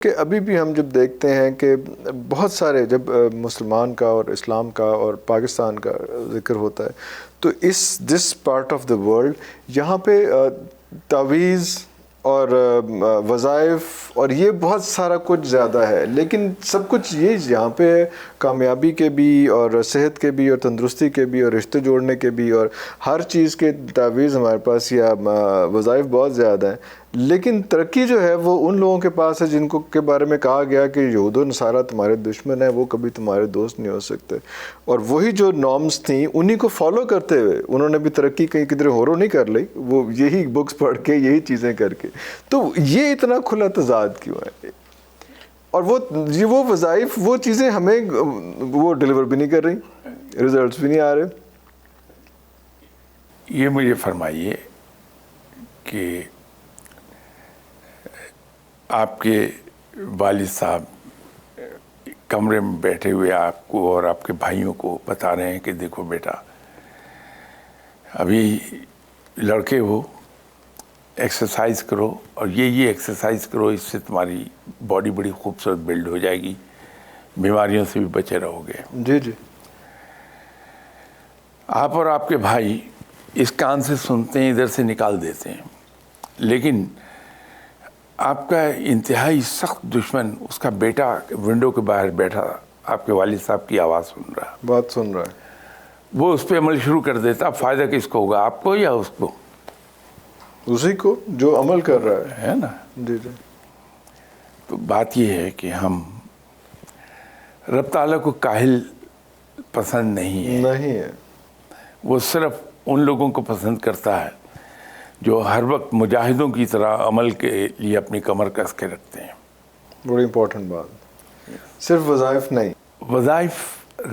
کہ ابھی بھی ہم جب دیکھتے ہیں کہ بہت سارے جب مسلمان کا اور اسلام کا اور پاکستان کا ذکر ہوتا ہے تو this part of the world یہاں پہ تعویذ اور وظائف اور یہ بہت سارا کچھ زیادہ ہے، لیکن سب کچھ یہ یہاں پہ کامیابی کے بھی اور صحت کے بھی اور تندرستی کے بھی اور رشتے جوڑنے کے بھی اور ہر چیز کے تعویذ ہمارے پاس یا وظائف بہت زیادہ ہیں، لیکن ترقی جو ہے وہ ان لوگوں کے پاس ہے جن کو کے بارے میں کہا گیا کہ یہود و نصارہ تمہارے دشمن ہیں، وہ کبھی تمہارے دوست نہیں ہو سکتے، اور وہی جو نارمز تھیں انہی کو فالو کرتے ہوئے انہوں نے بھی ترقی کہیں کدھر ہورو نہیں کر لی، وہ یہی بکس پڑھ کے یہی چیزیں کر کے، تو یہ اتنا کھلا تضاد کیوں ہے؟ اور وہ وظائف وہ چیزیں ہمیں وہ ڈیلیور بھی نہیں کر رہی، ریزلٹس بھی نہیں آ رہے۔ یہ مجھے فرمائیے کہ آپ کے والد صاحب کمرے میں بیٹھے ہوئے آپ کو اور آپ کے بھائیوں کو بتا رہے ہیں کہ دیکھو بیٹا، ابھی لڑکے ہو، ایکسرسائز کرو اور یہ ایکسرسائز کرو، اس سے تمہاری باڈی بڑی خوبصورت بلڈ ہو جائے گی، بیماریوں سے بھی بچے رہو گے۔ جی جی، آپ اور آپ کے بھائی اس کان سے سنتے ہیں، ادھر سے نکال دیتے ہیں، لیکن آپ کا انتہائی سخت دشمن، اس کا بیٹا ونڈو کے باہر بیٹھا آپ کے والد صاحب کی آواز سن رہا، بات سن رہا ہے، وہ اس پہ عمل شروع کر دیتا، اب فائدہ کس کو ہوگا، آپ کو یا اس کو؟ اسی کو جو عمل کر رہا ہے نا۔ جی جی، تو بات یہ ہے کہ ہم رب تعالیٰ کو کاہل پسند نہیں ہے، وہ صرف ان لوگوں کو پسند کرتا ہے جو ہر وقت مجاہدوں کی طرح عمل کے لیے اپنی کمر کس کے رکھتے ہیں۔ بڑی امپورٹنٹ بات، صرف وظائف نہیں، وظائف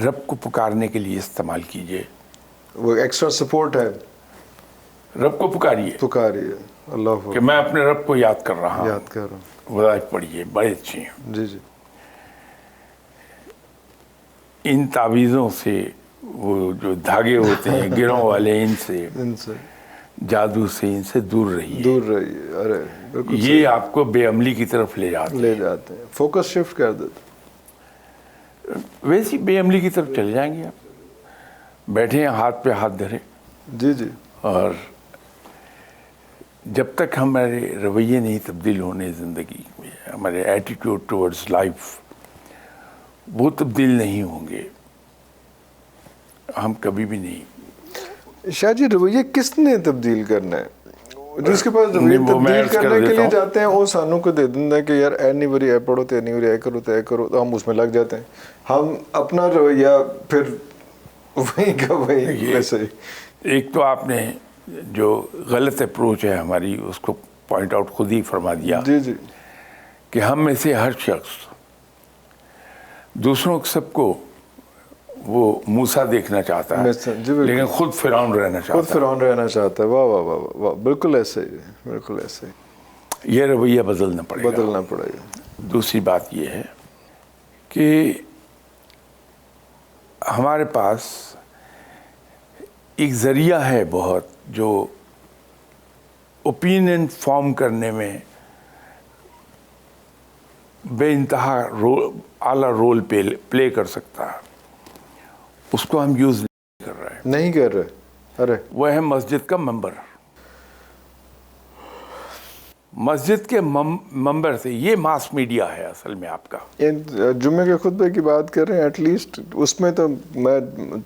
رب کو پکارنے کے لیے استعمال کیجیے، وہ ایکسٹرا سپورٹ ہے، رب کو پکاریے اللہ کہ میں اپنے رب کو یاد کر رہا ہوں، یاد کر رہا ہوں، وظائف پڑھیے، بڑے اچھی ہیں۔ جی جی، ان تعویذوں سے وہ جو دھاگے ہوتے ہیں گروں والے، ان سے جادو سے ان سے دور رہیے، ارے بالکل یہ آپ کو بے عملی کی طرف لے جاتے ہیں، فوکس شفٹ کر دیتے، ویسی بے عملی کی طرف چلے جائیں گے۔ آپ بیٹھے ہیں ہاتھ پہ ہاتھ دھرے، جی جی، اور جب تک ہمارے رویے نہیں تبدیل ہونے زندگی میں، ہمارے ایٹیٹیوڈ ٹورڈز لائف وہ تبدیل نہیں ہوں گے، ہم کبھی بھی نہیں۔ شاہ جی رویے کس نے تبدیل کرنا ہے؟ جس کے پاس رویے وہ میں تبدیل عرض کر کرنے کے دیتا لیے ہوں، جاتے ہیں وہ سانوں کو دے دینا کہ یار اے نہیں وری اے پڑھو تے نہیں وری اے کرو تے اے کرو، تو ہم اس میں لگ جاتے ہیں، ہم اپنا رویہ پھر وہی کا وہی ویسے ہی۔ ایک تو آپ نے جو غلط اپروچ ہے ہماری اس کو پوائنٹ آؤٹ خود ہی فرما دیا، جی جی، کہ ہم میں سے ہر شخص دوسروں سب کو وہ موسیٰ دیکھنا چاہتا ہے، لیکن خود فرعون رہنا چاہتا ہے، واہ واہ واہ واہ، بالکل ایسے ہی، بالکل ایسے ہی، یہ رویہ بدلنا پڑے گا۔ دوسری بات یہ ہے کہ ہمارے پاس ایک ذریعہ ہے بہت جو اوپینین فارم کرنے میں بے انتہا اعلیٰ رول پلے کر سکتا ہے، اس کو ہم یوز نہیں کر رہے، ارے وہ ہے مسجد کا ممبر۔ مسجد کے ممبر سے، یہ ماس میڈیا ہے اصل میں آپ کا۔ جمعے کے خطبے کی بات کر رہے ہیں، ایٹ لیسٹ اس میں تو میں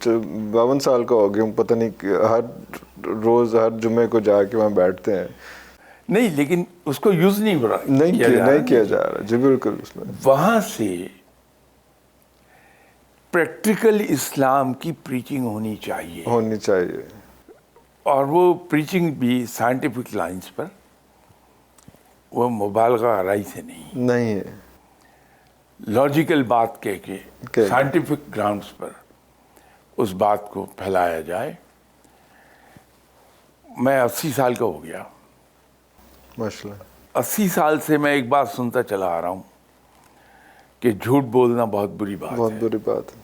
52 سال کا ہو گیا ہوں، پتہ نہیں ہر روز ہر جمعے کو جا کے وہاں بیٹھتے ہیں، نہیں لیکن اس کو یوز نہیں کیا جا رہا، جی بالکل۔ اس میں وہاں سے پریکٹیکل اسلام کی پریچنگ ہونی چاہیے، اور وہ پریچنگ بھی سائنٹیفک لائنز پر، وہ مبالغہ آرائی سے نہیں ہے، لاجیکل بات کہہ کے سائنٹیفک گراؤنڈز پر اس بات کو پھیلایا جائے۔ میں 80 سال کا ہو گیا، ماشاءاللہ 80 سال سے میں ایک بات سنتا چلا آ رہا ہوں کہ جھوٹ بولنا بہت بری بات ہے۔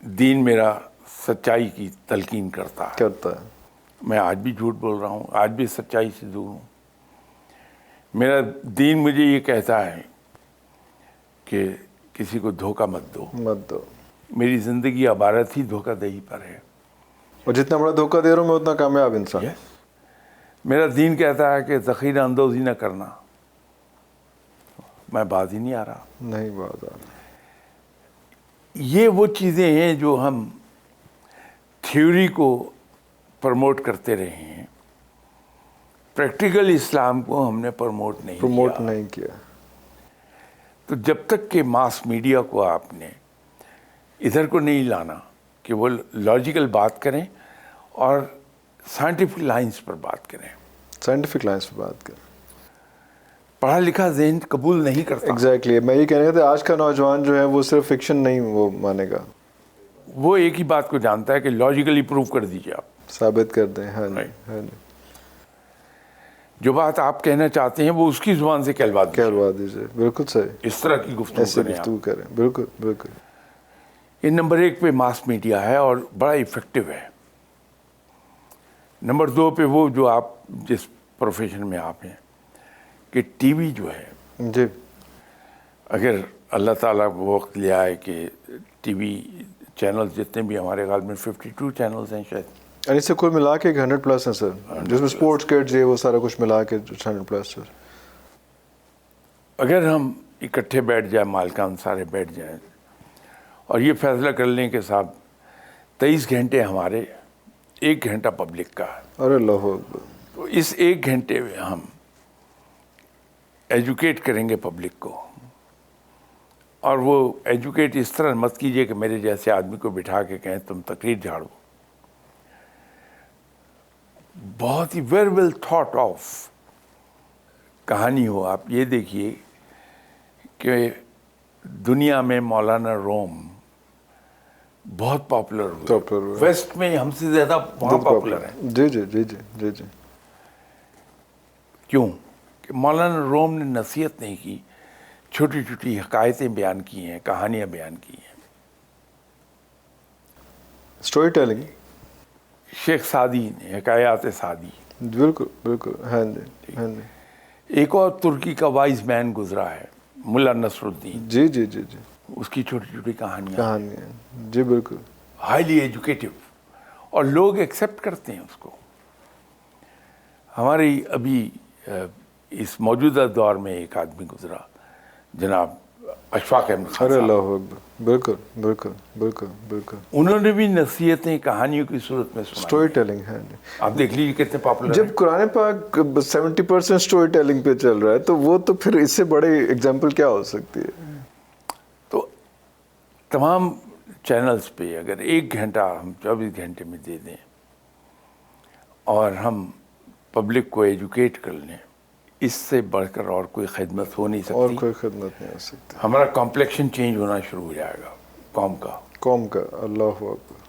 دین میرا سچائی کی تلقین کرتا ہے، میں آج بھی جھوٹ بول رہا ہوں، آج بھی سچائی سے دور ہوں، میرا دین مجھے یہ کہتا ہے کہ کسی کو دھوکہ مت دو. میری زندگی عبارت ہی دھوکہ دہی پر ہے. اور جتنا بڑا دھوکہ دے رہا ہوں میں اتنا کامیاب انسان. میرا دین کہتا ہے کہ ذخیرہ اندوزی نہ کرنا. میں باز ہی نہیں آ رہا. نہیں باز آ رہا. یہ وہ چیزیں ہیں جو ہم تھیوری کو پروموٹ کرتے رہے ہیں. پریکٹیکل اسلام کو ہم نے پروموٹ نہیں کیا. تو جب تک کہ ماس میڈیا کو آپ نے ادھر کو نہیں لانا کہ وہ لاجیکل بات کریں اور سائنٹیفک لائنز پر بات کریں. پڑھا لکھا ذہن قبول نہیں کرتا. ایگزیکٹلی. میں یہ کہنے کا تھا آج کا نوجوان جو ہے وہ صرف فکشن نہیں وہ مانے گا. وہ ایک ہی بات کو جانتا ہے کہ لاجیکلی پروو کر دیجیے, آپ ثابت کر دیں. ہاں جی. جو بات آپ کہنا چاہتے ہیں وہ اس کی زبان سے کہلوا دیجیے. بالکل صحیح. اس طرح کی گفتگو کریں. بالکل. یہ نمبر 1 پہ ماس میڈیا ہے اور بڑا ایفیکٹو ہے. نمبر 2 پہ وہ جو آپ جس پروفیشن میں آپ ہیں کہ ٹی وی جو ہے جی, اگر اللہ تعالیٰ وہ وقت لے آئے کہ ٹی وی چینلز جتنے بھی ہمارے خیال میں 52 چینلز ہیں شاید, اس سے کوئی ملا کے 100+ ہیں سر, جس میں اسپورٹس کڈز وہ سارا کچھ ملا کے 100+ سر. اگر ہم اکٹھے بیٹھ جائیں, مالکان سارے بیٹھ جائیں اور یہ فیصلہ کر لیں کہ صاحب 23 گھنٹے ہمارے, 1 گھنٹہ پبلک کا ہے, ارے اللہ اکبر, تو اس 1 گھنٹے میں ہم ایجوکیٹ کریں گے پبلک کو. اور وہ ایجوکیٹ اس طرح مت کیجئے کہ میرے جیسے آدمی کو بٹھا کے کہیں تم تقریر جھاڑو. بہت he very well thought of کہانی ہو. آپ یہ دیکھیے کہ دنیا میں مولانا روم بہت پاپولر ہوئے, ویسٹ میں ہم سے زیادہ وہاں پاپولر ہیں. جی. کیوں کہ مولانا روم نے نصیحت نہیں کی, چھوٹی چھوٹی حکایتیں بیان کی ہیں, کہانیاں بیان کی ہیں. Story telling. شیخ سعدی نے حکایات سعدی. بالکل. ہاں جی. ایک اور ترکی کا وائز مین گزرا ہے, ملا نصر الدین. جی. اس کی چھوٹی چھوٹی کہانیاں. جی بالکل. ہائیلی ایجوکیٹو, اور لوگ ایکسیپٹ کرتے ہیں اس کو. ہماری ابھی اس موجودہ دور میں ایک آدمی گزرا, جناب اشفاق احمد خان. ارے اللہ اکبر. بالکل. انہوں نے بھی نصیحتیں کہانیوں کی صورت میں سنائی. اسٹوری ٹیلنگ ہے. آپ دیکھ لیجیے کتنے پاپولر. جب قرآن پاک 70% اسٹوری ٹیلنگ پہ چل رہا ہے تو وہ تو پھر اس سے بڑی ایگزامپل کیا ہو سکتی ہے. تو تمام چینلز پہ اگر 1 گھنٹہ ہم 24 گھنٹے میں دے دیں اور ہم پبلک کو ایجوکیٹ کر لیں, اس سے بڑھ کر اور کوئی خدمت ہو نہیں سکتی. ہمارا کمپلیکشن چینج ہونا شروع ہو جائے گا قوم کا. اللہ اکبر.